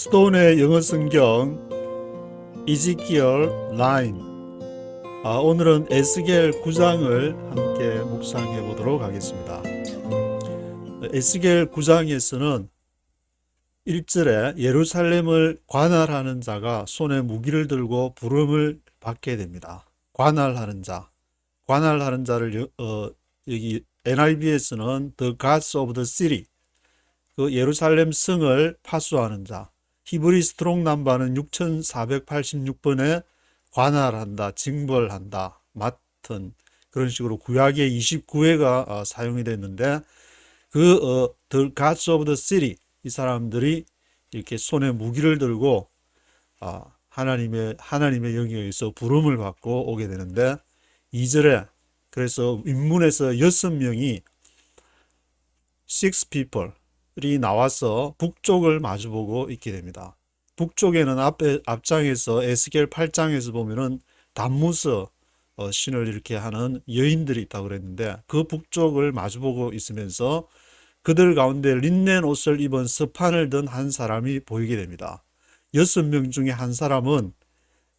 스톤의 영어 성경 이지키엘 9. 오늘은 에스겔 9장을 함께 묵상해 보도록 하겠습니다. 에스겔 9장에서는 1절에 예루살렘을 관할하는 자가 손에 무기를 들고 부름을 받게 됩니다. 관할하는 자를 여기 NIV에서는 The Gods of the City, 그 예루살렘 성을 파수하는 자, 히브리 스트롱 넘버는 6486번에 관할한다, 징벌한다, 맡은, 그런 식으로 구약의 29회가 사용이 됐는데, The Gods of the City, 이 사람들이 이렇게 손에 무기를 들고 하나님의 영역에서 부름을 받고 오게 되는데, 2절에 그래서 인문에서 6명이 six people이 나와서 북쪽을 마주보고 있게 됩니다. 북쪽에는 앞장에서 에스겔 8장에서 보면은 담무스 신을 이렇게 하는 여인들이 있다고 그랬는데, 그 북쪽을 마주보고 있으면서 그들 가운데 린넨 옷을 입은 서판을 든 한 사람이 보이게 됩니다. 6명 중에 한 사람은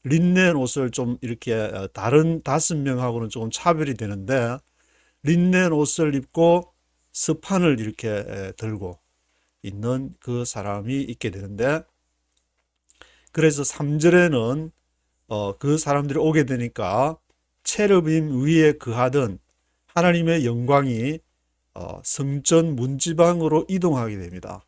린넨 옷을 좀 이렇게 다른 5명하고는 조금 차별이 되는데, 린넨 옷을 입고 서판을 이렇게 들고 있는 그 사람이 있게 되는데, 그래서 3절에는 그 사람들이 오게 되니까 체르빔 위에 거하던 하나님의 영광이 성전 문지방으로 이동하게 됩니다.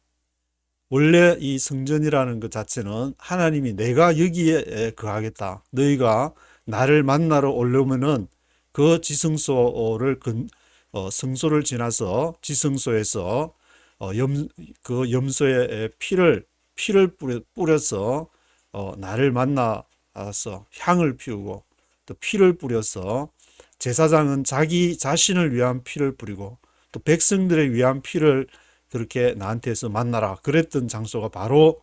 원래 이 성전이라는 것 자체는 하나님이 내가 여기에 거하겠다, 너희가 나를 만나러 오려면은 그 지성소를 성소를 지나서 지성소에서 그 염소의 피를 뿌려서 나를 만나서 향을 피우고, 또 피를 뿌려서 제사장은 자기 자신을 위한 피를 뿌리고, 또 백성들을 위한 피를 그렇게 나한테서 만나라 그랬던 장소가 바로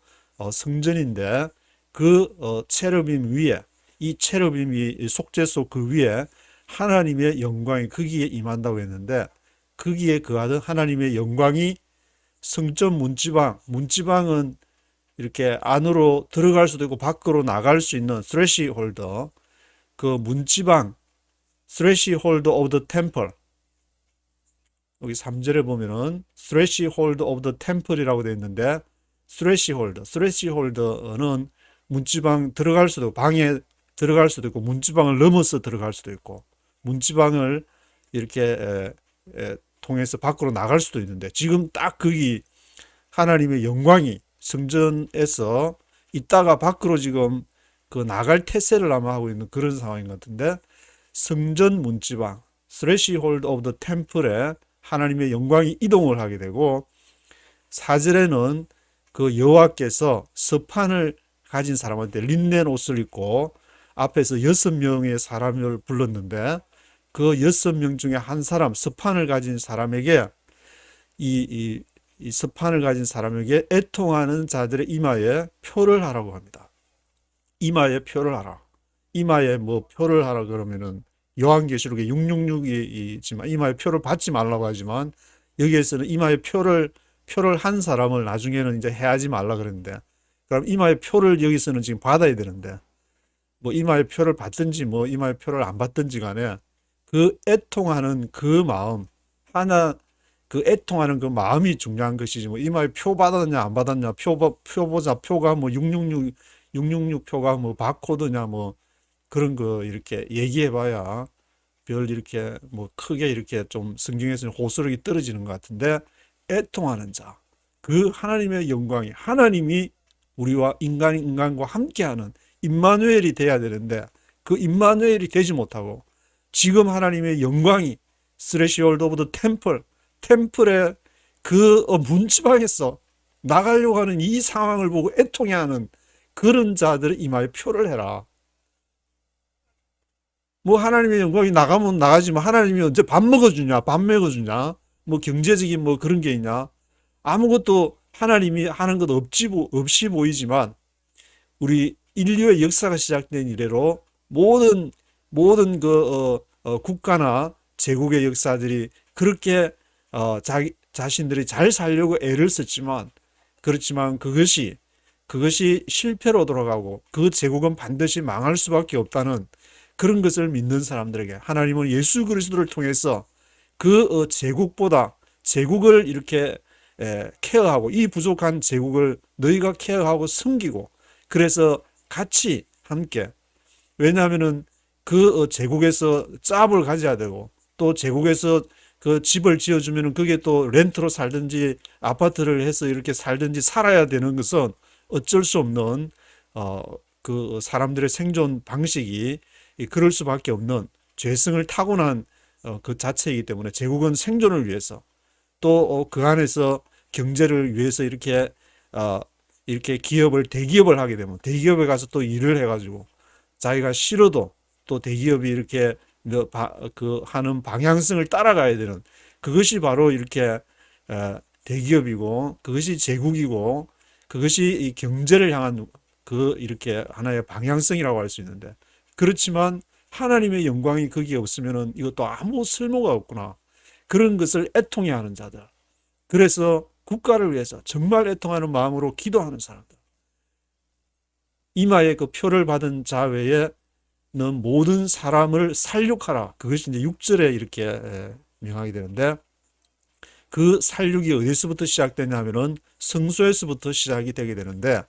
성전인데, 그 체르빔 위에, 이 체르빔이 속죄소 그 위에 하나님의 영광이 거기에 임한다고 했는데, 거기에 거하던 하나님의 영광이 성전 문지방은 이렇게 안으로 들어갈 수도 있고 밖으로 나갈 수 있는 스레시 홀더, 그 문지방, 스레시 홀더 오브 더 템플, 여기 3절에 보면은 스레시 홀더 오브 더 템플이라고 되어 있는데, 스레시 홀더는 문지방 들어갈 수도 있고, 방에 들어갈 수도 있고, 문지방을 넘어서 들어갈 수도 있고, 문지방을 이렇게 통해서 밖으로 나갈 수도 있는데, 지금 딱 거기 하나님의 영광이 성전에서 있다가 밖으로 지금 그 나갈 태세를 아마 하고 있는 그런 상황인 것 같은데, 성전 문지방, 스레시홀드 오브 더 템플에 하나님의 영광이 이동을 하게 되고, 4절에는 그 여호와께서 서판을 가진 사람한테 린넨 옷을 입고 앞에서 6명의 사람을 불렀는데, 그 6명 중에 한 사람, 서판을 가진 사람에게 이 서판을 가진 사람에게 애통하는 자들의 이마에 표를 하라고 합니다. 이마에 표를 하라. 이마에 뭐 표를 하라 그러면은 요한계시록에 666이지만 이마에 표를 받지 말라고 하지만, 여기에서는 이마에 표를 한 사람을 나중에는 이제 해하지 말라 그랬는데, 그럼 이마에 표를 여기서는 지금 받아야 되는데, 뭐 이마에 표를 받든지 뭐 이마에 표를 안 받든지 간에 그 애통하는 그 마음, 그 애통하는 그 마음이 중요한 것이지, 뭐 이마에 표 받았냐 안 받았냐, 표 보자, 표가 뭐 666 표가 뭐 바코드냐 뭐 그런 거 이렇게 얘기해봐야 별 이렇게 뭐 크게 이렇게 좀 성경에서는 호소력이 떨어지는 것 같은데, 애통하는 자, 그 하나님의 영광이, 하나님이 우리와 인간과 함께하는 임마누엘이 돼야 되는데, 그 임마누엘이 되지 못하고 지금 하나님의 영광이 스레시홀드 오브 더 템플의 그 문지방에서 나가려고 하는 이 상황을 보고 애통해하는 그런 자들의 이마에 표를 해라. 뭐 하나님의 영광이 나가면 나가지만 하나님이 언제 밥 먹어주냐, 뭐 경제적인 뭐 그런 게 있냐, 아무것도 하나님이 하는 것 없이 보이지만, 우리 인류의 역사가 시작된 이래로 모든 국가나 제국의 역사들이 그렇게 자신들이 잘 살려고 애를 썼지만, 그렇지만 그것이 그것이 실패로 돌아가고 그 제국은 반드시 망할 수밖에 없다는 그런 것을 믿는 사람들에게 하나님은 예수 그리스도를 통해서 그 제국보다 제국을 이렇게 케어하고 이 부족한 제국을 너희가 케어하고 섬기고 그래서 같이 함께 왜냐하면은 그 제국에서 짭을 가져야 되고 또 제국에서 그 집을 지어주면은 그게 또 렌트로 살든지 아파트를 해서 이렇게 살든지 살아야 되는 것은 어쩔 수 없는 그 사람들의 생존 방식이 그럴 수밖에 없는 죄성을 타고난 그 자체이기 때문에 제국은 생존을 위해서 또 그 안에서 경제를 위해서 이렇게 기업을 대기업을 하게 되면 대기업에 가서 또 일을 해가지고 자기가 싫어도 또 대기업이 이렇게 그 하는 방향성을 따라가야 되는 그것이 바로 이렇게 대기업이고 그것이 제국이고 그것이 이 경제를 향한 그 이렇게 하나의 방향성이라고 할 수 있는데 그렇지만 하나님의 영광이 거기에 없으면은 이것도 아무 쓸모가 없구나. 그런 것을 애통해 하는 자들. 그래서 국가를 위해서 정말 애통하는 마음으로 기도하는 사람들. 이마에 그 표를 받은 자 외에는 모든 사람을 살육하라. 그것이 이제 6절에 이렇게 명하게 되는데 그 살육이 어디서부터 시작되냐면은 성소에서부터 시작이 되게 되는데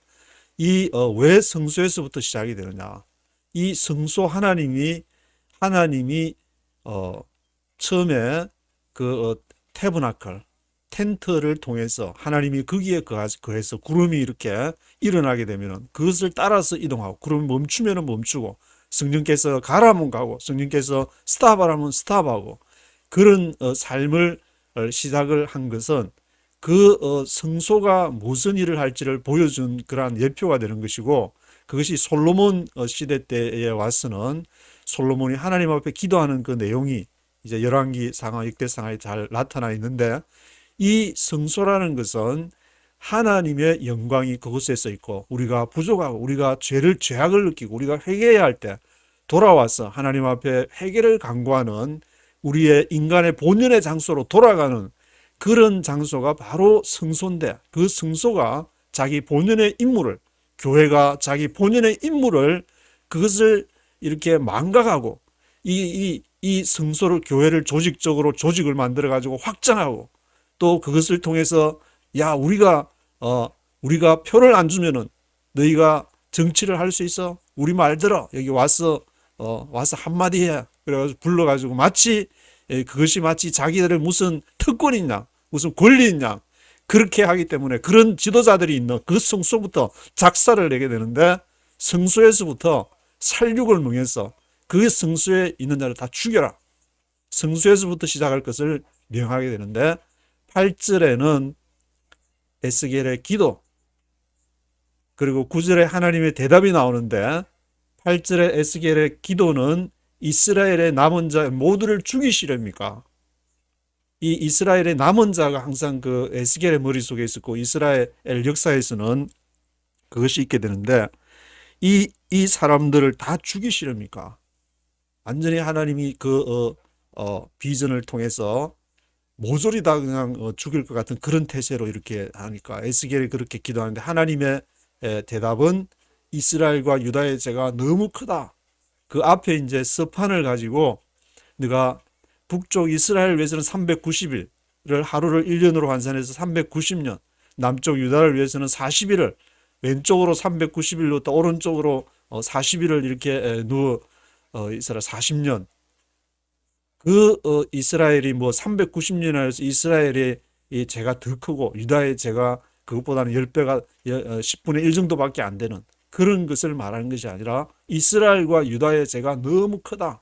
왜 성소에서부터 시작이 되느냐? 이 성소 하나님이 처음에 그 태브나클 텐트를 통해서 하나님이 거기에 거해서 구름이 이렇게 일어나게 되면은 그것을 따라서 이동하고 구름이 멈추면은 멈추고 성령께서 가라면 가고 성령께서 스탑하라면 스탑하고 그런 삶을 시작을 한 것은 그 성소가 무슨 일을 할지를 보여준 그러한 예표가 되는 것이고 그것이 솔로몬 시대 때에 와서는 솔로몬이 하나님 앞에 기도하는 그 내용이 이제 열왕기 상하 역대상하에 잘 나타나 있는데 이 성소라는 것은 하나님의 영광이 그곳에 있고 우리가 부족하고 우리가 죄악을 느끼고 우리가 회개해야 할 때 돌아와서 하나님 앞에 회개를 간구하는 우리의 인간의 본연의 장소로 돌아가는 그런 장소가 바로 성소인데 그 성소가 자기 본연의 임무를 교회가 자기 본연의 임무를 그것을 이렇게 망각하고 이 성소를 교회를 조직적으로 조직을 만들어 가지고 확장하고 또 그것을 통해서 야 우리가 표를 안 주면은 너희가 정치를 할 수 있어 우리 말 들어 여기 와서 한마디 해 그래가지고 불러가지고 마치 그것이 마치 자기들의 무슨 특권이 있냐 무슨 권리 있냐 그렇게 하기 때문에 그런 지도자들이 있는 그 성소부터 작사를 내게 되는데 성소에서부터 살육을 명해서 그 성소에 있는 자를 다 죽여라 성소에서부터 시작할 것을 명하게 되는데 8절에는 에스겔의 기도 그리고 9절에 하나님의 대답이 나오는데 8절에 에스겔의 기도는 이스라엘의 남은 자 모두를 죽이시렵니까? 이 이스라엘의 남은 자가 항상 그 에스겔의 머릿속에 있었고 이스라엘 역사에서는 그것이 있게 되는데 이 사람들을 다 죽이시렵니까? 완전히 하나님이 그 비전을 통해서 모조리 다 그냥 죽일 것 같은 그런 태세로 이렇게 하니까 에스겔이 그렇게 기도하는데 하나님의 대답은 이스라엘과 유다의 죄가 너무 크다. 그 앞에 이제 서판을 가지고 네가 북쪽 이스라엘 위해서는 390일을 하루를 1년으로 환산해서 390년 남쪽 유다를 위해서는 40일을 왼쪽으로 390일로 또 오른쪽으로 40일을 이렇게 누워 이스라엘 40년 그 이스라엘이 뭐 390년에서 이스라엘의 이 죄가 더 크고 유다의 죄가 그것보다는 10배가 10분의 1 정도밖에 안 되는 그런 것을 말하는 것이 아니라 이스라엘과 유다의 죄가 너무 크다.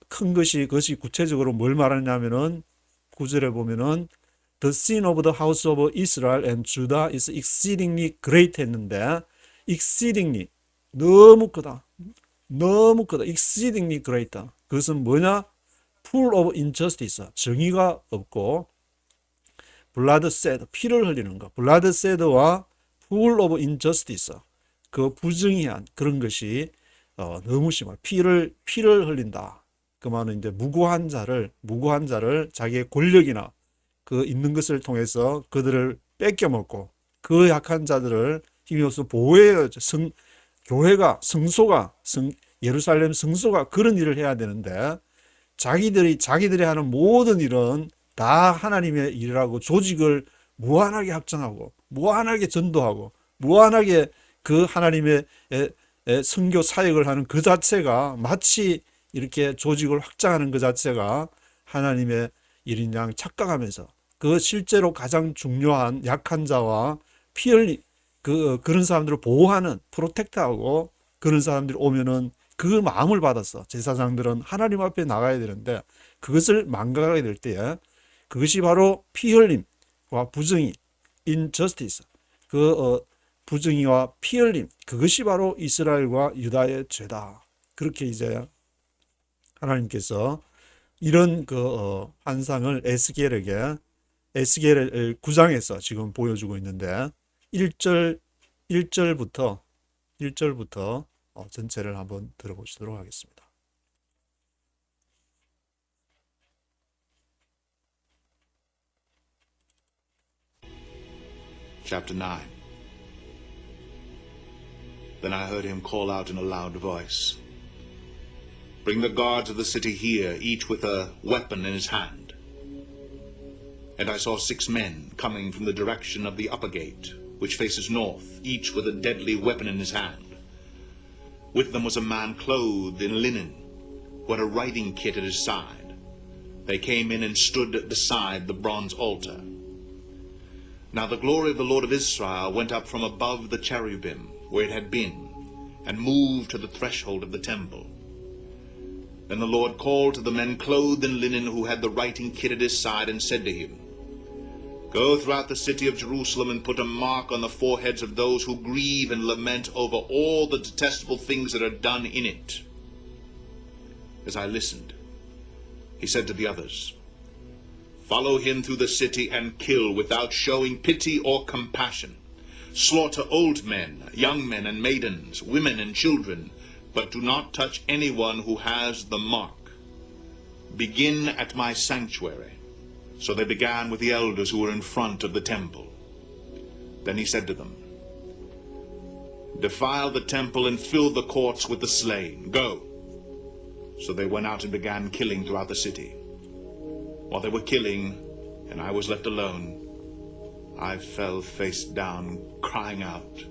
큰 것이 그것이 구체적으로 뭘 말하냐면은 9절에 보면은 The sin of the house of Israel and Judah is exceedingly great 했는데 exceedingly 너무 크다. 너무 크다. exceedingly great. 그것은 뭐냐? full of injustice. 정의가 없고 blood shed. 피를 흘리는 것. blood shed와 full of injustice. 그 부정의한 그런 것이 너무 심한 피를 흘린다. 그 말은 이제 무고한 자를 자기의 권력이나 그 있는 것을 통해서 그들을 뺏겨 먹고 그 약한 자들을 힘입어서 보호해야 교회가 예루살렘 성소가 그런 일을 해야 되는데 자기들이 하는 모든 일은 다 하나님의 일이라고 조직을 무한하게 확장하고 무한하게 전도하고 무한하게 그 하나님의 선교 사역을 하는 그 자체가 마치 이렇게 조직을 확장하는 그 자체가 하나님의 일인 양 착각하면서 그 실제로 가장 중요한 약한 자와 피 흘린 그런 사람들을 보호하는 프로텍트하고 그런 사람들이 오면은 그 마음을 받아서 제사장들은 하나님 앞에 나가야 되는데 그것을 망각하게 될 때에 그것이 바로 피 흘림과 부정의 injustice 부정의와 피 흘림 그것이 바로 이스라엘과 유다의 죄다. 그렇게 이제 하나님께서 이런 환상을 에스겔 9장에서 지금 보여주고 있는데 1절부터 전체를 한번 들어보시도록 하겠습니다. Chapter 9. Then I heard him call out in a loud voice, "Bring the guards of the city here, each with a weapon in his hand." And I saw 6 men coming from the direction of the upper gate, which faces north, each with a deadly weapon in his hand. With them was a man clothed in linen, who had a writing kit at his side. They came in and stood beside the bronze altar. Now the glory of the Lord of Israel went up from above the cherubim, where it had been, and moved to the threshold of the temple. Then the Lord called to the men clothed in linen who had the writing kit at his side, and said to him, "Go throughout the city of Jerusalem and put a mark on the foreheads of those who grieve and lament over all the detestable things that are done in it." As I listened, he said to the others, "Follow him through the city and kill without showing pity or compassion. Slaughter old men, young men and maidens, women and children, but do not touch anyone who has the mark. Begin at my sanctuary." So they began with the elders who were in front of the temple. Then he said to them, "Defile the temple and fill the courts with the slain. Go." So they went out and began killing throughout the city. While they were killing, and I was left alone, I fell face down, crying out,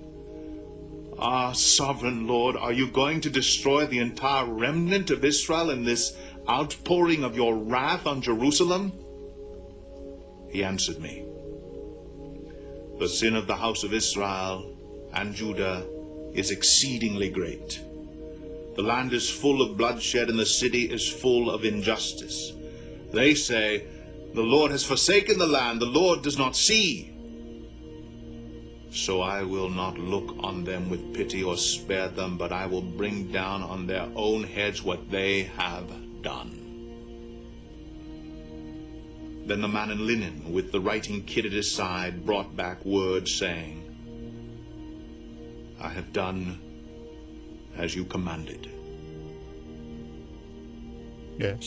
"Ah, sovereign Lord, are you going to destroy the entire remnant of Israel in this outpouring of your wrath on Jerusalem?" He answered me, "The sin of the house of Israel and Judah is exceedingly great. The land is full of bloodshed, and the city is full of injustice. They say, 'The Lord has forsaken the land, the Lord does not see.' So I will not look on them with pity or spare them, but I will bring down on their own heads what they have done." Then the man in linen with the writing kit at his side brought back word, saying, "I have done as you commanded." 예,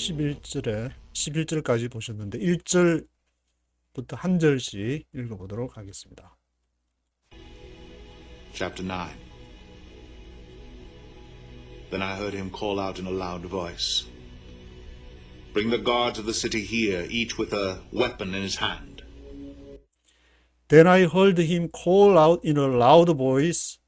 11절까지 보셨는데 1절부터 한 절씩 읽어보도록 하겠습니다. Chapter 9. Then I heard him call out in a loud voice, "Bring the guards of the city here, each with a weapon in his hand." Then I heard him call out in a loud voice.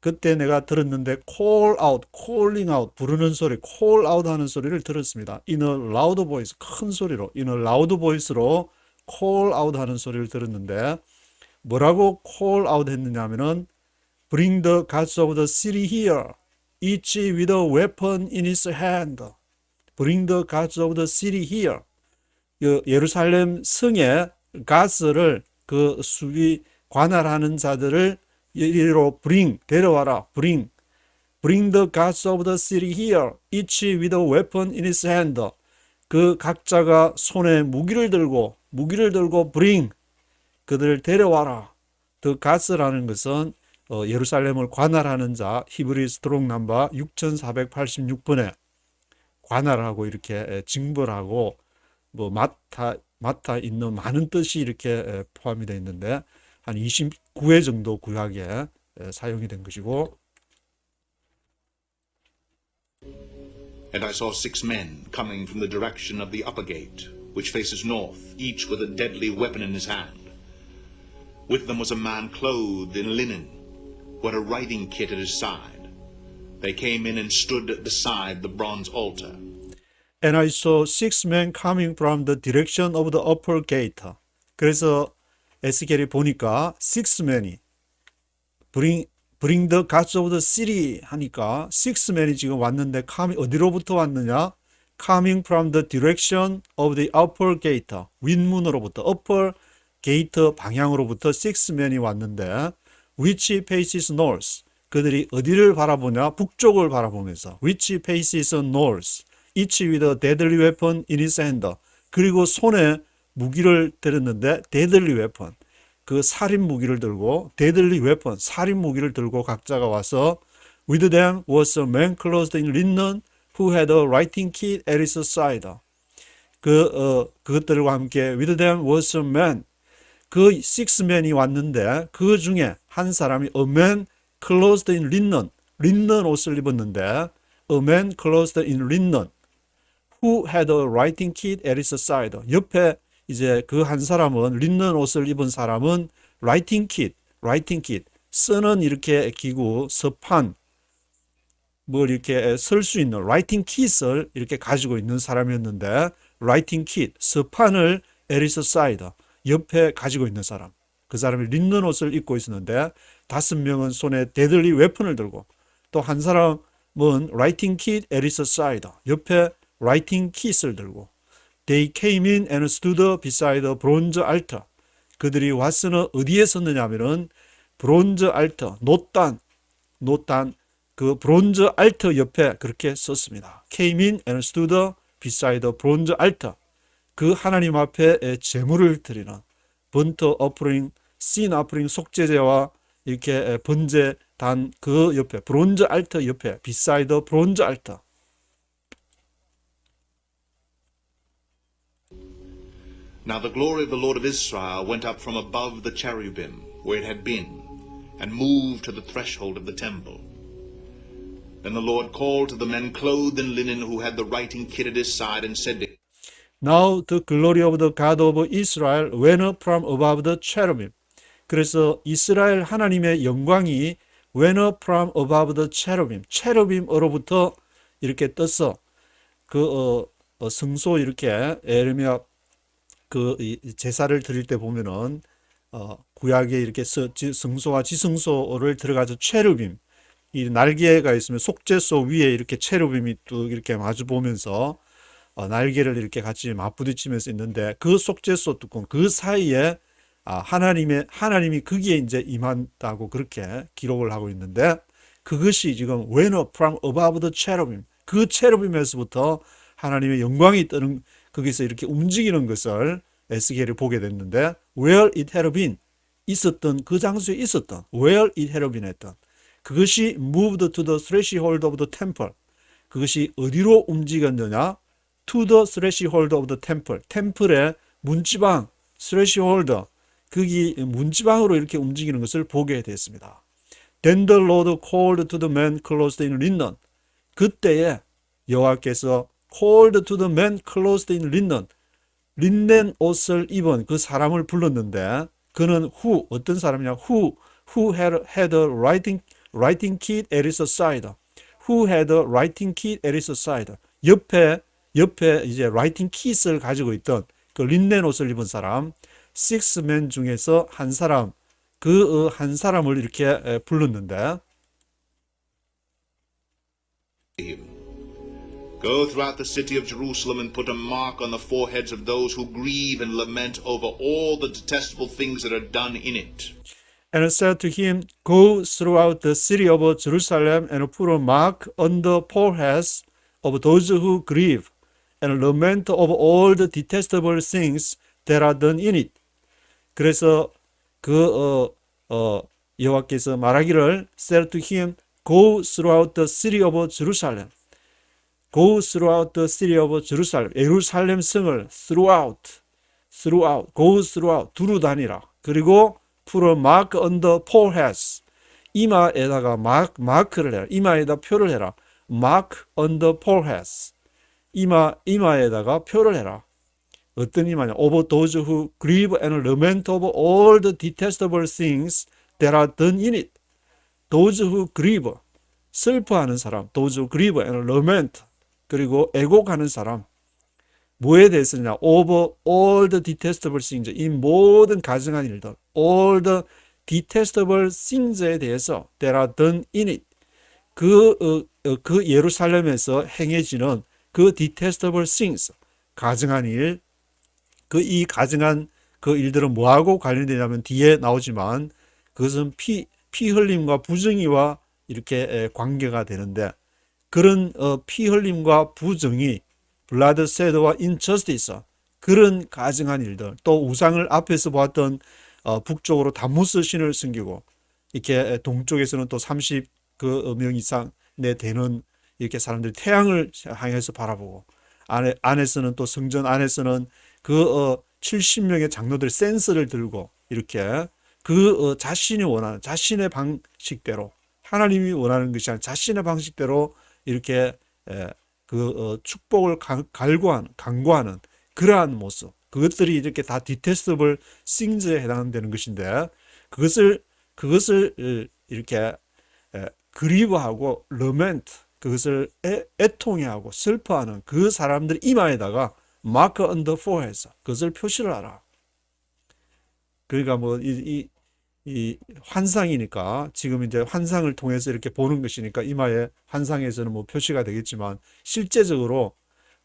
그때 내가 들었는데 call out, calling out, 부르는 소리, call out 하는 소리를 들었습니다. In a loud voice, 큰 소리로, in a loud voice로 call out 하는 소리를 들었는데 뭐라고 call out 했느냐 하면은 Bring the gods of the city here, each with a weapon in his hand. Bring the gods of the city here. 예루살렘 성의 가스를 그 수비 관할하는 자들을 이리로 데려와라. Bring the gods of the city here, each with a weapon in his hand. 그 각자가 손에 무기를 들고 bring 그들을 데려와라. The gods라는 것은 예루살렘을 관할하는 자, 히브리 스트롱 넘버 6486번에 관할하고 이렇게 징벌하고 뭐 맡아 있는 많은 뜻이 이렇게 포함이 되어 있는데 한 29회 정도 구약에 사용이 된 것이고, And I saw 6 men coming from the direction of the upper gate, which faces north, each with a deadly weapon in his hand. With them was a man clothed in linen, who had a writing kit at his side. They came in and stood beside the bronze altar. And I saw 6 men coming from the direction of the upper gate. 그래서 에스겔이 보니까 6men이 bring the gods of the city 하니까 6men이 지금 왔는데 어디로부터 왔느냐? Coming from the direction of the upper gate. 윗문으로부터 upper gate 방향으로부터 6men이 왔는데 which faces north. 그들이 어디를 바라보냐? 북쪽을 바라보면서 which faces north. Each with a deadly weapon in his hand. 그리고 손에 무기를 들었는데 deadly weapon. 그 살인 무기를 들고 deadly weapon. 살인 무기를 들고 각자가 와서 with them was a man clothed in linen who had a writing kit at his side. 그것들과 함께 with them was a man. 그 6men이 왔는데 그 중에 한 사람이 a man clothed in linen. 린넨 옷을 입었는데 a man clothed in linen who had a writing kit at his side. 옆에 이제 그 한 사람은 린넨 옷을 입은 사람은 writing kit 쓰는 이렇게 기구 서판 뭐 이렇게 쓸 수 있는 writing kit을 이렇게 가지고 있는 사람이었는데 writing kit 서판을 at his side 옆에 가지고 있는 사람. 그 사람이 린넨 옷을 입고 있었는데 5명은 손에 deadly weapon을 들고 또 한 사람은 writing kit at his side 옆에 writing kit을 들고 They came in and stood beside a bronze altar. 그들이 와서는 어디에 섰느냐 하면은 브론즈 알터, 노단 그 브론즈 알터 옆에 그렇게 섰습니다. Came in and stood beside a bronze altar. 그 하나님 앞에 제물을 드리는 번트 어프링, 씬 어프링 속죄제와 이렇게 번제 단 그 옆에 브론즈 알터 옆에 beside 브론즈 알터. Now the glory of the Lord of Israel went up from above the cherubim, where it had been, and moved to the threshold of the temple. Then the Lord called to the men clothed in linen who had the writing kit at his side and said to him, Now the glory of the God of Israel went up from above the cherubim. 그래서 이스라엘 하나님의 영광이 went up from above the cherubim. 체르빔으로부터 이렇게 떠서 성소 이렇게 에르미야 그 제사를 드릴 때 보면은 구약에 이렇게 성소와 지성소를 들어가서 체르빔 이 날개가 있으면 속죄소 위에 이렇게 체르빔이 또 이렇게 마주 보면서 날개를 이렇게 같이 맞부딪히면서 있는데 그 속죄소 뚜껑 그 사이에 하나님이 거기에 이제 임한다고 그렇게 기록을 하고 있는데 그것이 지금 went up from above the cherubim 그 체르빔에서부터 하나님의 영광이 뜨는 거기서 이렇게 움직이는 것을 에스겔이 보게 됐는데 where it had been 있었던 그 장소에 있었던 where it had been 했던 그것이 moved to the threshold of the temple 그것이 어디로 움직였느냐 to the threshold of the temple 템플의 문지방 threshold 거기 문지방으로 이렇게 움직이는 것을 보게 됐습니다. Then the Lord called to the man clothed in linen 그때에 여호와께서 called to the man clothed in linen 린넨 옷을 입은 그 사람을 불렀는데 그는 who 어떤 사람이냐 who had a writing kit at his side who had a writing kit at his side 옆에 이제 writing kit을 가지고 있던 그 린넨 옷을 입은 사람 6men 중에서 한 사람 그 한 사람을 이렇게 불렀는데 Go throughout the city of Jerusalem and put a mark on the foreheads of those who grieve and lament over all the detestable things that are done in it. And said to him, Go throughout the city of Jerusalem and put a mark on the foreheads of those who grieve and lament over all the detestable things that are done in it. 그래서 여호와께서 말하기를 said to him, Go throughout the city of Jerusalem. Go throughout the city of Jerusalem. 예루살렘 성을 throughout, go throughout, 두루 다니라. 그리고 put a mark on the forehead. 이마에다가 마크를 해라. 이마에다 표를 해라. mark on the forehead. 이마에다가 표를 해라. 어떤 이마냐? Of those who grieve and lament over all the detestable things that are done in it. Those who grieve, 슬퍼하는 사람. Those who grieve and lament. 그리고 애곡하는 사람. 뭐에 대해서냐? Over all the detestable things. 이 모든 가증한 일들. All the detestable things에 대해서 that are done in it. 그 예루살렘에서 행해지는 그 detestable things. 가증한 일. 이 가증한 그 일들은 뭐하고 관련되냐면 뒤에 나오지만 그것은 피 흘림과 부정의와 이렇게 관계가 되는데 그런 피 흘림과 부정의, blood shedd와 injustice 그런 가증한 일들 또 우상을 앞에서 보았던 북쪽으로 담무스 신을 섬기고 이렇게 동쪽에서는 또 30명 이상 되는 이렇게 사람들이 태양을 향해서 바라보고 안에서는 또 성전 안에서는 그 70명의 장로들 센스를 들고 이렇게 자신이 원하는 자신의 방식대로 하나님이 원하는 것이 아니라 자신의 방식대로 이렇게 축복을 강구하는 그러한 모습 그것들이 이렇게 다 디테스터블 싱즈에 해당되는 것인데 그것을 이렇게 그리워하고 러멘트 그것을 애통해하고 슬퍼하는 그 사람들 이마에다가 마크 on the forehead 그것을 표시를 하라. 그러니까 뭐 이 환상이니까 지금 이제 환상을 통해서 이렇게 보는 것이니까 이마에 환상에서는 뭐 표시가 되겠지만 실제적으로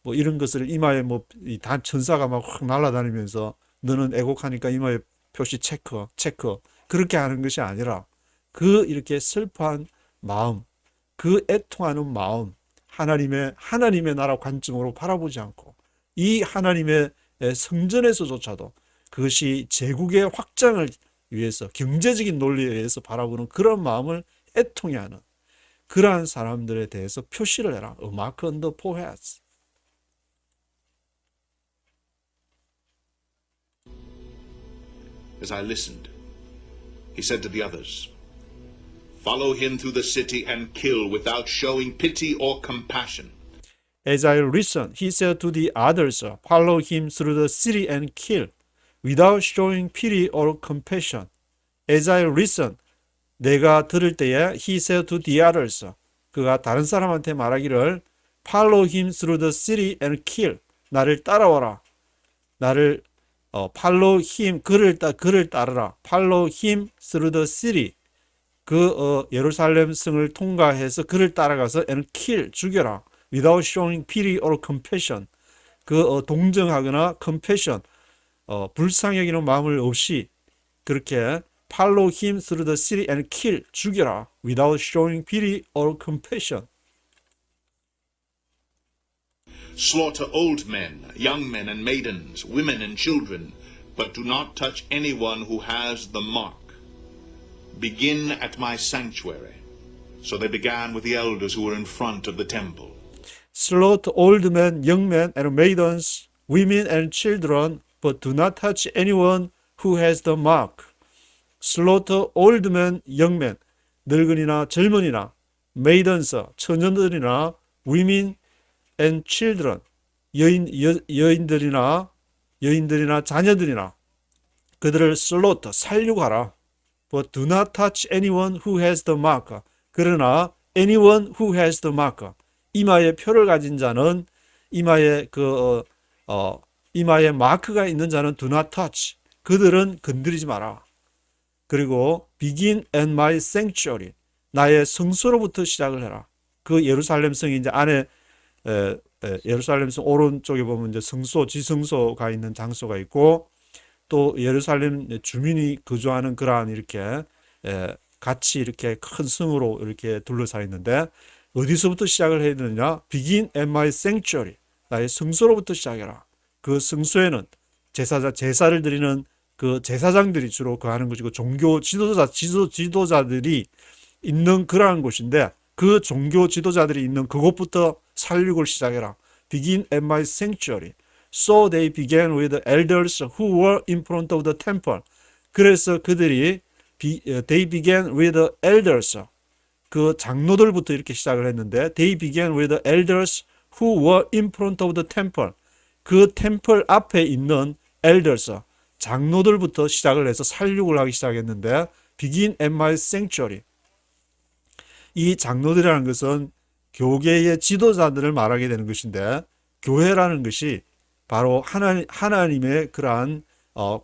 뭐 이런 것을 이마에 뭐 단 천사가 막 확 날아다니면서 너는 애곡하니까 이마에 표시 체크 그렇게 하는 것이 아니라 그 이렇게 슬퍼한 마음 그 애통하는 마음 하나님의 나라 관점으로 바라보지 않고 이 하나님의 성전에서조차도 그것이 제국의 확장을 위해서 경제적인 논리에 의해서 바라보는 그런 마음을 애통해하는 그러한 사람들에 대해서 표시를 해라. A mark on the forehead. As I listened, he said to the others, "Follow him through the city and kill without showing pity or compassion." As I listened, he said to the others, follow him through the city and kill, without showing pity or compassion. As I listened, 내가 들을 때에 he said to the others, 그가 다른 사람한테 말하기를 follow him through the city and kill, 나를 따라와라. 나를 follow him, 그를 따르라. follow him through the city, 예루살렘 성을 통과해서 그를 따라가서 and kill, 죽여라. without showing pity or compassion, 동정하거나 compassion, 불쌍히 여기는 마음을 없이 그렇게 follow him through the city and kill, 죽여라. without showing pity or compassion. Slaughter old men, young men and maidens, women and children, but do not touch anyone who has the mark. Begin at my sanctuary. So they began with the elders who were in front of the temple. Slaughter old men, young men and maidens, women and children, but do not touch anyone who has the mark. Slaughter old men, young men, 늙은이나 젊은이나, maidens, 처녀들이나, women and children, 여인들이나 자녀들이나, 그들을 slaughter, 살육하라. But do not touch anyone who has the mark. 그러나 anyone who has the mark, 이마에 표를 가진 자는 이마에 마크가 있는 자는 do not touch. 그들은 건드리지 마라. 그리고 begin at my sanctuary. 나의 성소로부터 시작을 해라. 그 예루살렘 성이 이제 안에 예루살렘 성 오른쪽에 보면 이제 성소, 지성소가 있는 장소가 있고 또 예루살렘 주민이 거주하는 그러한 이렇게 같이 이렇게 큰 성으로 이렇게 둘러싸여 있는데 어디서부터 시작을 해야 되느냐? Begin at my sanctuary. 나의 성소로부터 시작해라. 그 성소에는 제사를 드리는 그 제사장들이 주로 거하는 것이고 종교 지도자들이 있는 그러한 곳인데 그 종교 지도자들이 있는 그곳부터 살육을 시작해라. Begin at my sanctuary. So they began with the elders who were in front of the temple. 그래서 그들이 they began with the elders. 그 장로들부터 이렇게 시작을 했는데 they began with the elders who were in front of the temple. 그 템플 앞에 있는 elders, 장로들부터 시작을 해서 살육을 하기 시작했는데 begin at my sanctuary. 이 장로들이라는 것은 교계의 지도자들을 말하게 되는 것인데 교회라는 것이 바로 하나님의 그러한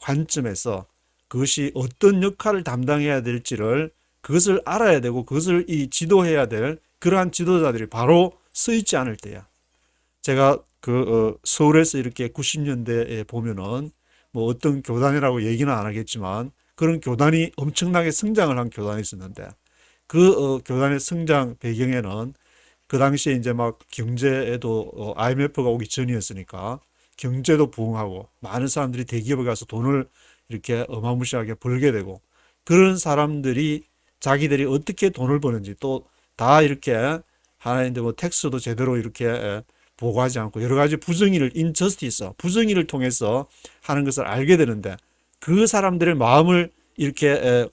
관점에서 그것이 어떤 역할을 담당해야 될지를 그것을 알아야 되고 그것을 지도해야 될 그러한 지도자들이 바로 서 있지 않을 때야. 제가 서울에서 이렇게 90년대에 보면은 뭐 어떤 교단이라고 얘기는 안 하겠지만 그런 교단이 엄청나게 성장을 한 교단이 있었는데 그 교단의 성장 배경에는 그 당시에 이제 막 경제에도 IMF가 오기 전이었으니까 경제도 부흥하고 많은 사람들이 대기업에 가서 돈을 이렇게 어마무시하게 벌게 되고 그런 사람들이 자기들이 어떻게 돈을 버는지 또 다 이렇게 하나인데 뭐 텍스도 제대로 이렇게 보고하지 않고 여러 가지 부정의를 인저스티스 부정의를 통해서 하는 것을 알게 되는데 그 사람들의 마음을 이렇게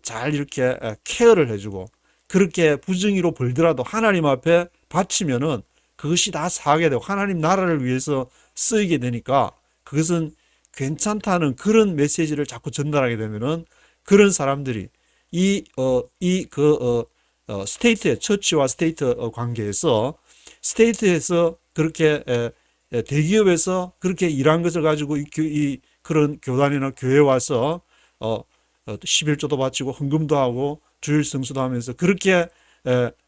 잘 이렇게 케어를 해주고 그렇게 부정의로 벌더라도 하나님 앞에 바치면은 그것이 다 사게 되고 하나님 나라를 위해서 쓰이게 되니까 그것은 괜찮다는 그런 메시지를 자꾸 전달하게 되면은 그런 사람들이 스테이트의 처치와 스테이트 관계에서 스테이트에서 그렇게 대기업에서 그렇게 일한 것을 가지고 그런 교단이나 교회에 와서 11조도 바치고 헌금도 하고 주일 성수도 하면서 그렇게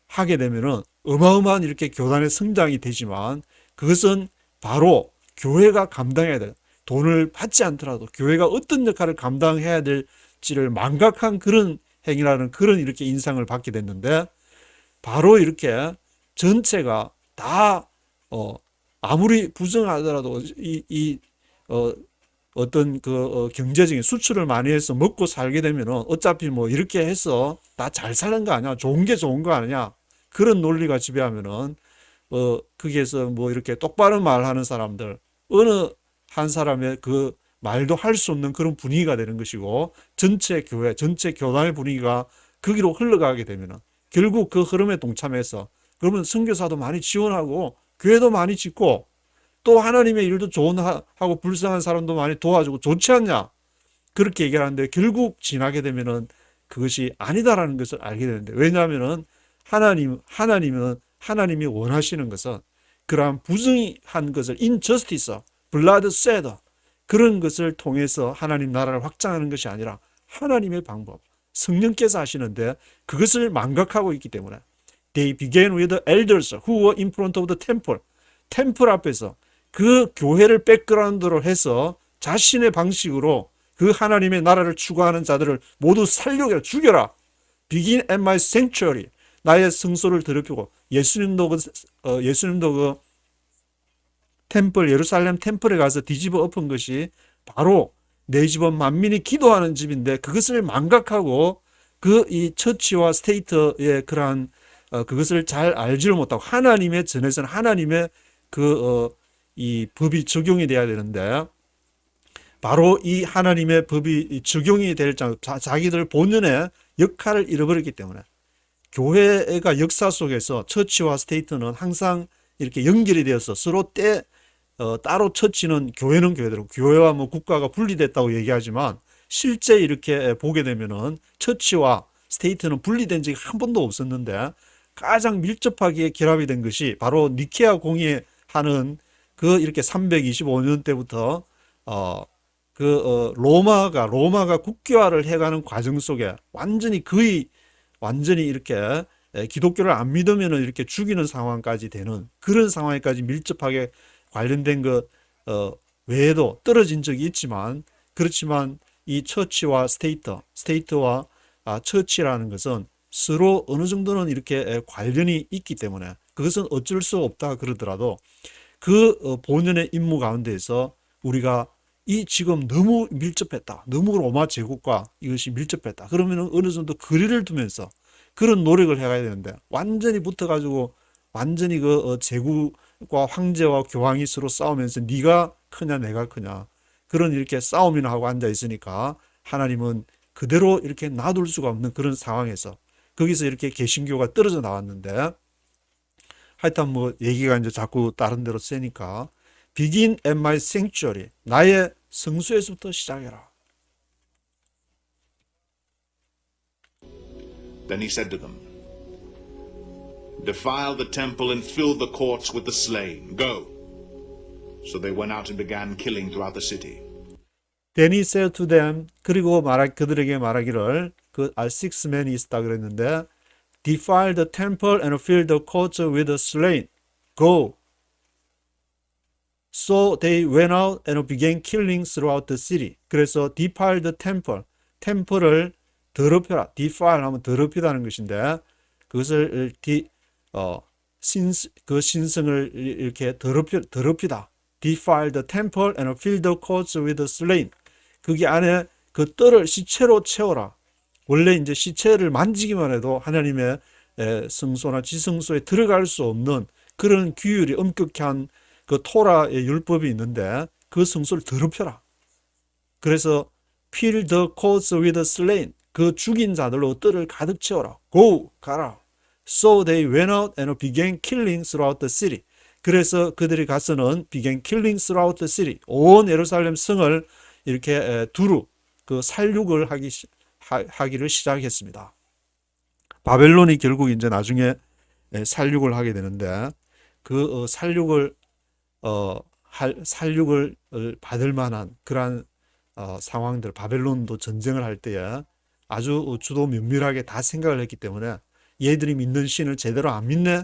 하게 되면은 어마어마한 이렇게 교단의 성장이 되지만 그것은 바로 교회가 감당해야 될 돈을 받지 않더라도 교회가 어떤 역할을 감당해야 될지를 망각한 그런 행위라는 그런 이렇게 인상을 받게 됐는데 바로 이렇게 전체가 다 아무리 부정하더라도 어떤 경제적인 수출을 많이 해서 먹고 살게 되면은 어차피 뭐 이렇게 해서 다 잘 사는 거 아니야? 좋은 게 좋은 거 아니냐? 그런 논리가 지배하면은 거기에서 뭐 이렇게 똑바른 말하는 사람들 어느 한 사람의 그 말도 할 수 없는 그런 분위기가 되는 것이고 전체 교회, 전체 교단의 분위기가 거기로 흘러가게 되면은 결국 그 흐름에 동참해서 그러면 선교사도 많이 지원하고 교회도 많이 짓고 또 하나님의 일도 좋은 하고 불쌍한 사람도 많이 도와주고 좋지 않냐? 그렇게 얘기를 하는데 결국 지나게 되면은 그것이 아니다라는 것을 알게 되는데 왜냐하면은 하나님이 원하시는 것은 그러한 부정한 것을 injustice, blood shed 그런 것을 통해서 하나님 나라를 확장하는 것이 아니라 하나님의 방법, 성령께서 하시는데 그것을 망각하고 있기 때문에 They began with the elders who were in front of the temple. 템플 앞에서 그 교회를 백그라운드로 해서 자신의 방식으로 그 하나님의 나라를 추구하는 자들을 모두 살려라, 죽여라. Begin at my sanctuary. 나의 성소를 더럽히고 예수님도 그 템플 예루살렘 템플에 가서 뒤집어 엎은 것이 바로 내 집은 만민이 기도하는 집인데 그것을 망각하고 이 처치와 스테이트의 그러한 그것을 잘 알지를 못하고 하나님의 전에서는 하나님의 이 법이 적용이 돼야 되는데 바로 이 하나님의 법이 적용이 될 자기들 본연의 역할을 잃어버렸기 때문에 교회가 역사 속에서 처치와 스테이트는 항상 이렇게 연결이 되어서 서로 따로 처치는 교회는 교회대로 교회와 뭐 국가가 분리됐다고 얘기하지만 실제 이렇게 보게 되면은 처치와 스테이트는 분리된 적이 한 번도 없었는데 가장 밀접하게 결합이 된 것이 바로 니케아 공의하는 이렇게 325년 때부터 로마가 국교화를 해가는 과정 속에 완전히 이렇게 기독교를 안 믿으면 이렇게 죽이는 상황까지 되는 그런 상황까지 밀접하게 관련된 것 외에도 떨어진 적이 있지만 그렇지만 이 처치와 스테이트와 처치라는 것은 서로 어느 정도는 이렇게 관련이 있기 때문에 그것은 어쩔 수 없다 그러더라도 본연의 임무 가운데에서 우리가 지금 너무 밀접했다. 너무 로마 제국과 이것이 밀접했다. 그러면 어느 정도 거리를 두면서 그런 노력을 해가야 되는데 완전히 붙어가지고 완전히 제국과 황제와 교황이 서로 싸우면서 네가 크냐 내가 크냐 그런 이렇게 싸움이나 하고 앉아 있으니까 하나님은 그대로 이렇게 놔둘 수가 없는 그런 상황에서 거기서 이렇게 개신교가 떨어져 나왔는데, 하여튼 뭐 얘기가 이제 자꾸 다른 데로 세니까 Begin at my sanctuary, 나의 성소에서부터 시작해라. Then he said to them, Defile the temple and fill the courts with the slain. Go. So they went out and began killing throughout the city. Then he said to them, 그리고 그들에게 말하기를, 그 6men이 있었다 그랬는데, Defile the temple and fill the courts with the slain. Go. So they went out and began killing throughout the city. 그래서 defile the temple, 템플을 더럽혀라. defile 하면 더럽히다는 것인데, 그것을 그 신성을 이렇게 더럽히다. defile the temple and fill the courts with the slain. 거기 안에 그 뜰을 시체로 채워라. 원래 이제 시체를 만지기만 해도 하나님의 성소나 지성소에 들어갈 수 없는 그런 규율이 엄격한 그 토라의 율법이 있는데 그 성소를 더럽혀라. 그래서 fill the courts with the slain. 그 죽인 자들로 뜰을 가득 채워라. Go, 가라. So they went out and began killing throughout the city. 그래서 그들이 가서는 began killing throughout the city. 온 예루살렘 성을 이렇게 두루 그 살육을 하기를 시작했습니다. 바벨론이 결국 이제 나중에 살육을 하게 되는데 그 살육을 받을 만한 그러한 상황들, 바벨론도 전쟁을 할 때에 아주 주도 면밀하게 다 생각을 했기 때문에 얘들이 믿는 신을 제대로 안 믿네?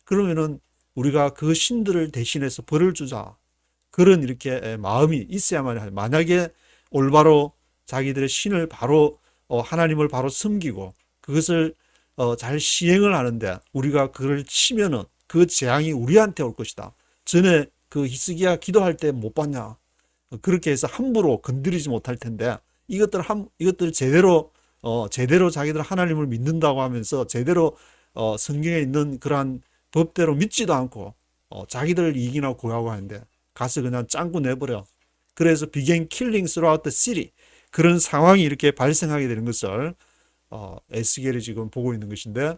그러면은 우리가 그 신들을 대신해서 벌을 주자. 그런 이렇게 마음이 있어야만 해요. 만약에 올바로 자기들의 신을 바로 하나님을 바로 섬기고 그것을 잘 시행을 하는데 우리가 그걸 치면은 그 재앙이 우리한테 올 것이다. 전에 그 히스기야 기도할 때 못 봤냐? 그렇게 해서 함부로 건드리지 못할 텐데 이것들 제대로 자기들 하나님을 믿는다고 하면서 제대로 성경에 있는 그러한 법대로 믿지도 않고 자기들 이익이나 구하고 하는데 가서 그냥 짱구 내버려. 그래서 began killing throughout the city. 그런 상황이 이렇게 발생하게 되는 것을 에스겔이 지금 보고 있는 것인데,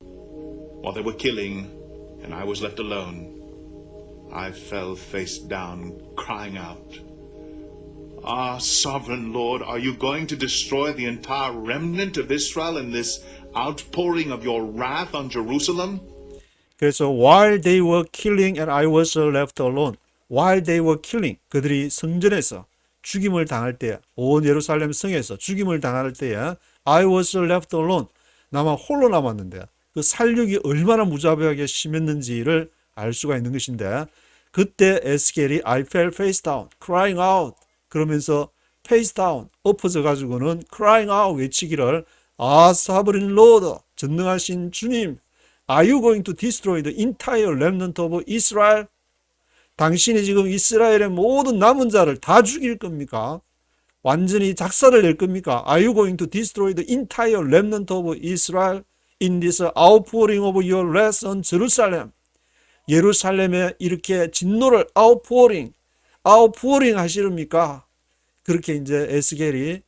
While they were killing, and I was left alone, I fell face down, crying out, Ah, sovereign Lord, are you going to destroy the entire remnant of Israel in this outpouring of your wrath on Jerusalem? 그래서 while they were killing and I was left alone. While they were killing, 그들이 성전에서 죽임을 당할 때, 온 예루살렘 성에서 죽임을 당할 때에 I was left alone. 나만 홀로 남았는데 그 살육이 얼마나 무자비하게 심했는지를 알 수가 있는 것인데 그때 에스겔이 I fell face down, crying out 그러면서 face down, 엎어져 가지고는 crying out 외치기를 아, sovereign Lord, 전능하신 주님, Are you going to destroy the entire remnant of Israel? 당신이 지금 이스라엘의 모든 남은 자를 다 죽일 겁니까? 완전히 작사를 낼 겁니까? Are you going to destroy the entire remnant of Israel in this outpouring of your wrath on Jerusalem? 예루살렘에 이렇게 진노를 outpouring 하시렵니까? 그렇게 이제 에스겔이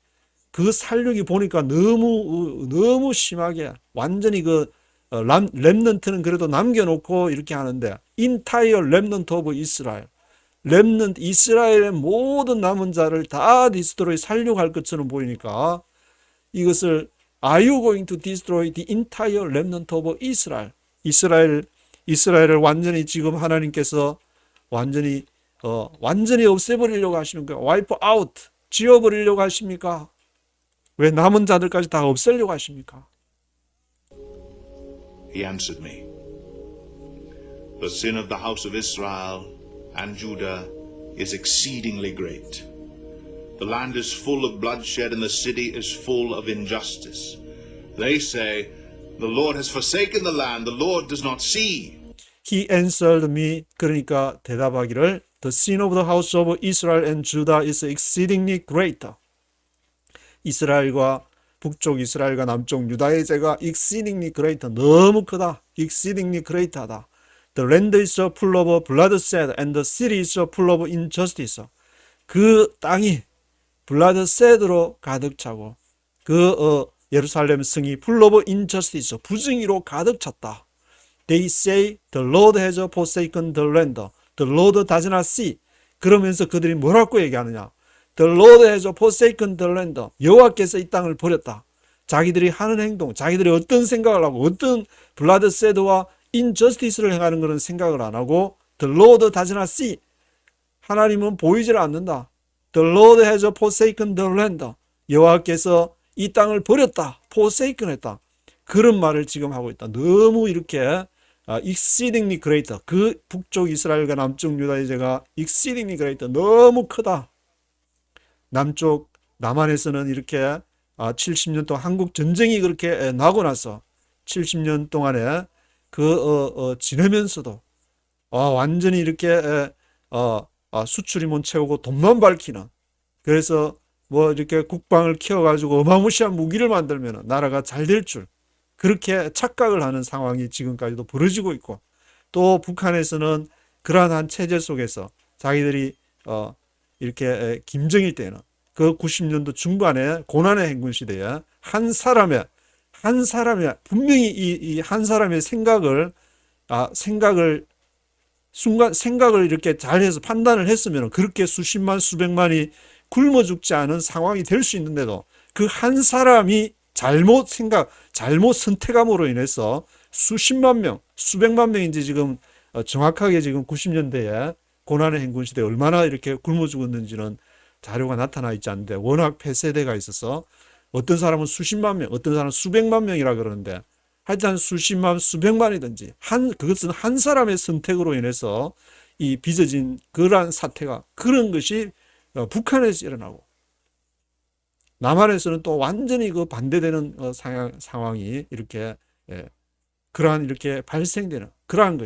그 살육이 보니까 너무 심하게 완전히 그 렘넌트는 그래도 남겨놓고 이렇게 하는데 entire remnant of Israel, 렘넌트 이스라엘의 모든 남은 자를 다 디스트로이 살육할 것처럼 보이니까 이것을 Are you going to destroy the entire remnant of Israel? 이스라엘을 완전히 지금 하나님께서 완전히 없애버리려고 하십니까? wipe out, 지워버리려고 하십니까? 왜 남은 자들까지 다 없애려고 하십니까? He answered me, The sin of the house of Israel and Judah is exceedingly great. The land is full of bloodshed and the city is full of injustice. They say, The Lord has forsaken the land, the Lord does not see. He answered me, 그러니까 대답하기를 The sin of the house of Israel and Judah is exceedingly great. 이스라엘과 북쪽 이스라엘과 남쪽 유다의 죄가 exceedingly great, 너무 크다. exceedingly great하다. The land is full of bloodshed and the city is full of injustice. 그 땅이 블라드 셋으로 가득 차고 그 예루살렘 성이 full of injustice, 부정의로 가득 찼다. They say the Lord has forsaken the land. The Lord does not see. 그러면서 그들이 뭐라고 얘기하느냐? The Lord has forsaken the land. 여호와께서 이 땅을 버렸다. 자기들이 하는 행동, 자기들이 어떤 생각을 하고 어떤 블라드 셋와 인저스티스를 행하는 그런 생각을 안 하고 The Lord does not see. 하나님은 보이질 않는다. The Lord has forsaken the land. 여호와께서 이 땅을 버렸다. forsaken 했다. 그런 말을 지금 하고 있다. 너무 이렇게 exceedingly great. 그 북쪽 이스라엘과 남쪽 유다의 죄가 exceedingly great. 너무 크다. 남한에서는 이렇게 70년 동안 한국 전쟁이 그렇게 나고 나서 70년 동안에 지내면서도 완전히 이렇게 수출입문 채우고 돈만 밝히는, 그래서 뭐 이렇게 국방을 키워가지고 어마무시한 무기를 만들면 나라가 잘 될 줄 그렇게 착각을 하는 상황이 지금까지도 벌어지고 있고, 또 북한에서는 그러한 한 체제 속에서 자기들이 이렇게 김정일 때는 그 90년도 중반에 고난의 행군 시대에 한 사람의 분명히 이 한 사람의 생각을 이렇게 잘해서 판단을 했으면 그렇게 수십만 수백만이 굶어 죽지 않은 상황이 될 수 있는데도 그 한 사람이 잘못 선택함으로 인해서 수십만 명, 수백만 명인지 지금 정확하게 지금 90년대에 고난의 행군 시대에 얼마나 이렇게 굶어 죽었는지는 자료가 나타나 있지 않는데, 워낙 폐쇄대가 있어서 어떤 사람은 수십만 명, 어떤 사람은 수백만 명이라 그러는데, 하여튼 수십만, 수백만이든지 그것은 한 사람의 선택으로 인해서 이 빚어진 그러한 사태가, 그런 것이 북한에서 일어나고, 남한에서는 또 완전히 그 반대되는 상황이 이렇게 그러한 이렇게 발생되는 그러한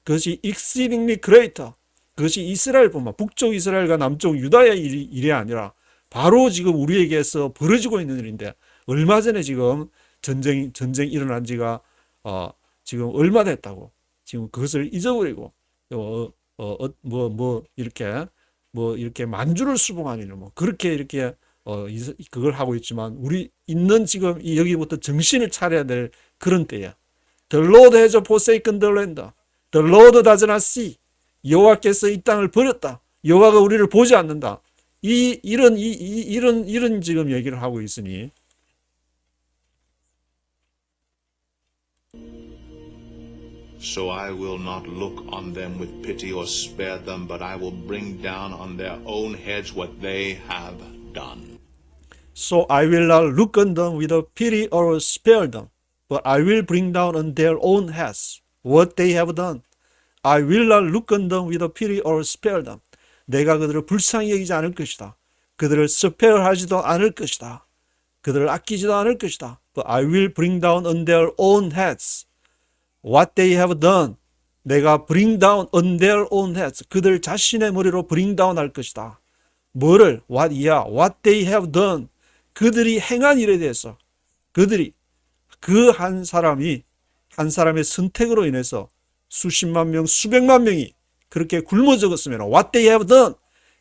그것이 exceedingly great. 그것이 이스라엘뿐만, 북쪽 이스라엘과 남쪽 유다의 일이 아니라 바로 지금 우리에게서 벌어지고 있는 일인데, 얼마 전에 지금 전쟁 일어난 지가 지금 얼마 됐다고 지금 그것을 잊어버리고 이렇게 만주를 수봉하는 그렇게 이렇게 그걸 하고 있지만, 우리 있는 지금 여기부터 정신을 차려야 될 그런 때야. The Lord has forsaken the land. The Lord does not see. 여호와께서 이 땅을 버렸다. 여호와가 우리를 보지 않는다. 이런 지금 얘기를 하고 있으니, So I will not look on them with pity or spare them, but I will bring down on their own heads what they have done. So I will not look on them with pity or spare them, but I will bring down on their own heads what they have done. I will not look on them with pity or spare them. 내가 그들을 불쌍히 여기지 않을 것이다. 그들을 spare하지도 않을 것이다. 그들을 아끼지도 않을 것이다. But I will bring down on their own heads what they have done. 내가 bring down on their own heads. 그들 자신의 머리로 bring down 할 것이다. 뭐를? what they have done. 그들이 행한 일에 대해서, 그들이 그 한 사람의 선택으로 인해서 수십만 명, 수백만 명이 그렇게 굶어 죽었으면 what they have done.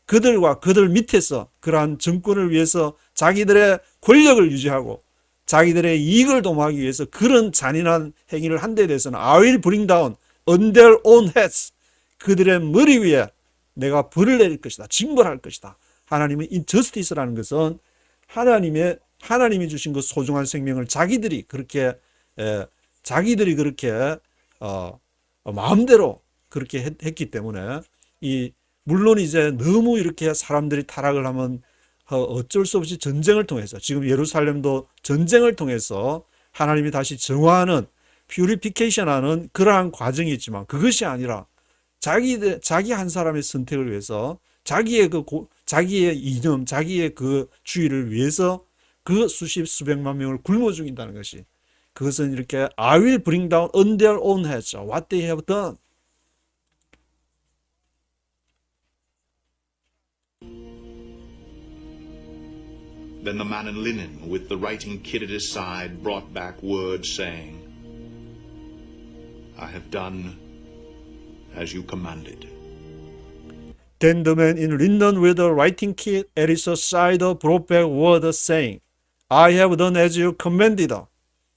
그들과 그들 밑에서 그러한 정권을 위해서 자기들의 권력을 유지하고 자기들의 이익을 도모하기 위해서 그런 잔인한 행위를 한 데 대해서는 I will bring down on their own heads. 그들의 머리 위에 내가 벌을 내릴 것이다. 징벌할 것이다. 하나님의 injustice라는 것은 하나님이 주신 그 소중한 생명을 자기들이 그렇게 마음대로 그렇게 했기 때문에, 물론 이제 너무 이렇게 사람들이 타락을 하면 어쩔 수 없이 전쟁을 통해서, 지금 예루살렘도 전쟁을 통해서 하나님이 다시 정화하는, 퓨리피케이션하는 그러한 과정이 있지만, 그것이 아니라 자기 한 사람의 선택을 위해서, 자기의 이념, 자기의 그 주의를 위해서 그 수백만 명을 굶어 죽인다는 것이, 그것은 이렇게 I will bring down on their own heads what they have done. Then the man in linen, with the writing kid at his side, brought back word saying, I have done as you commanded. Then the man in linen with a writing kit at his side brought back word saying, I have done as you commanded.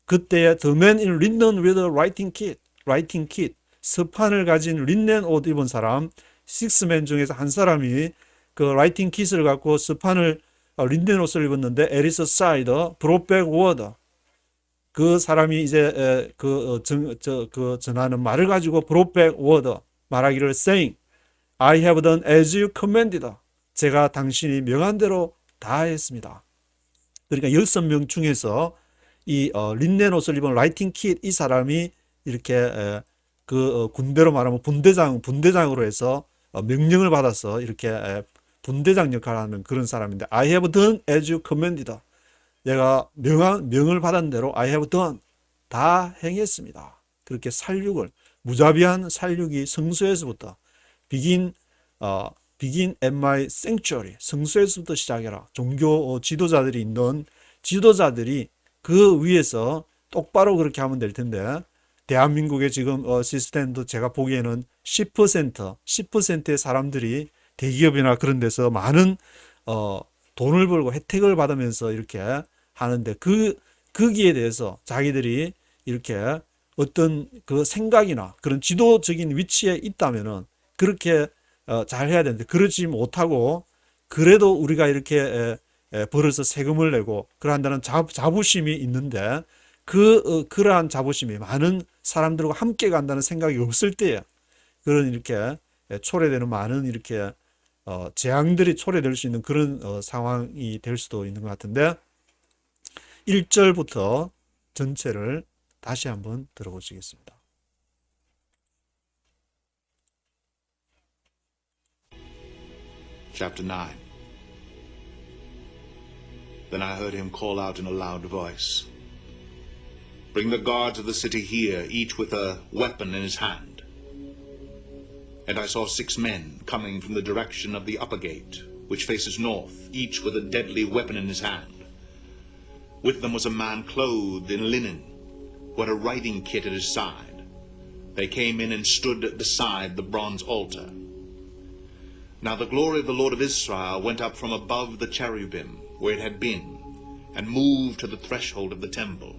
그때에 the man in linen with a writing kit, 서판을 가진 린넨 옷 입은 사람, 6맨 중에서 한 사람이 그 라이팅 킷을 갖고 서판을 린넨 옷을 입었는데 at his side brought back word. 그 사람이 이제 그 전하는 말을 가지고 brought back word 말하기를 saying, I have done as you commanded. 제가 당신이 명한 대로 다 했습니다. 그러니까 6명 중에서 이 린넨 옷을 입은 라이팅 킷 이 사람이 이렇게 군대로 말하면 분대장으로 해서 명령을 받아서 이렇게 분대장 역할을 하는 그런 사람인데 I have done as you commanded. 내가 명을 받은 대로 I have done 다 행했습니다. 그렇게 살육을 무자비한 살육이 성소에서부터 begin at my sanctuary 성소에서부터 시작해라. 종교 지도자들이 있는 지도자들이 그 위에서 똑바로 그렇게 하면 될 텐데 대한민국의 지금 시스템도 제가 보기에는 10%의 사람들이 대기업이나 그런 데서 많은 돈을 벌고 혜택을 받으면서 이렇게 하는데 거기에 대해서 자기들이 이렇게 어떤 그 생각이나 그런 지도적인 위치에 있다면은 그렇게 잘 해야 되는데 그러지 못하고 그래도 우리가 이렇게 벌어서 세금을 내고 그러한다는 자부심이 있는데 그러한 자부심이 많은 사람들과 함께 간다는 생각이 없을 때에 그런 이렇게 초래되는 많은 이렇게 재앙들이 초래될 수 있는 그런 상황이 될 수도 있는 것 같은데 1절부터 전체를 다시 한번 들어보시겠습니다. Chapter 9. Then I heard him call out in a loud voice, Bring the guards of the city here, each with a weapon in his hand. And I saw 6 men coming from the direction of the upper gate, which faces north, each with a deadly weapon in his hand. With them was a man clothed in linen, who had a writing kit at his side. They came in and stood beside the bronze altar. Now the glory of the Lord of Israel went up from above the cherubim, where it had been, and moved to the threshold of the temple.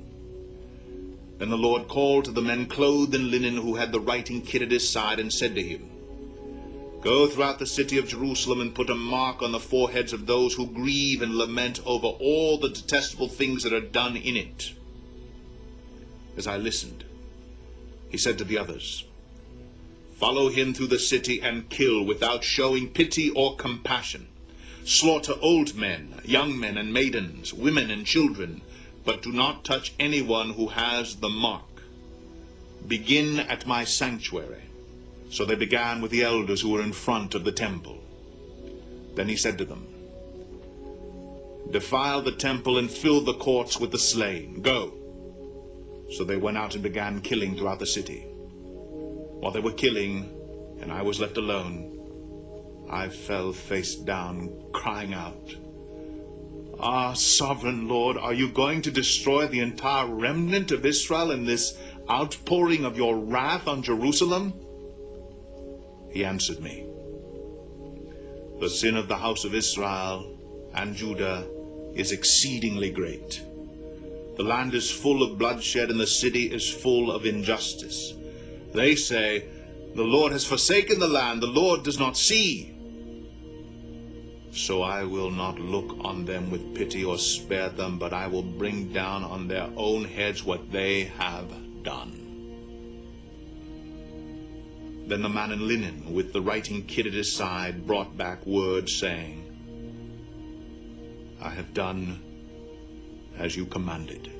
Then the Lord called to the men clothed in linen who had the writing kit at his side, and said to him, Go throughout the city of Jerusalem and put a mark on the foreheads of those who grieve and lament over all the detestable things that are done in it. As I listened, he said to the others, Follow him through the city and kill without showing pity or compassion. Slaughter old men, young men and maidens, women and children, but do not touch anyone who has the mark. Begin at my sanctuary. So they began with the elders who were in front of the temple. Then he said to them, Defile the temple and fill the courts with the slain. Go. So they went out and began killing throughout the city. While they were killing, and I was left alone, I fell face down, crying out, Ah, sovereign Lord, are you going to destroy the entire remnant of Israel in this outpouring of your wrath on Jerusalem? He answered me, The sin of the house of Israel and Judah is exceedingly great. The land is full of bloodshed, and the city is full of injustice. They say, The Lord has forsaken the land, the Lord does not see. So I will not look on them with pity or spare them, but I will bring down on their own heads what they have done. Then the man in linen, with the writing kit at his side, brought back word, saying, I have done as you commanded.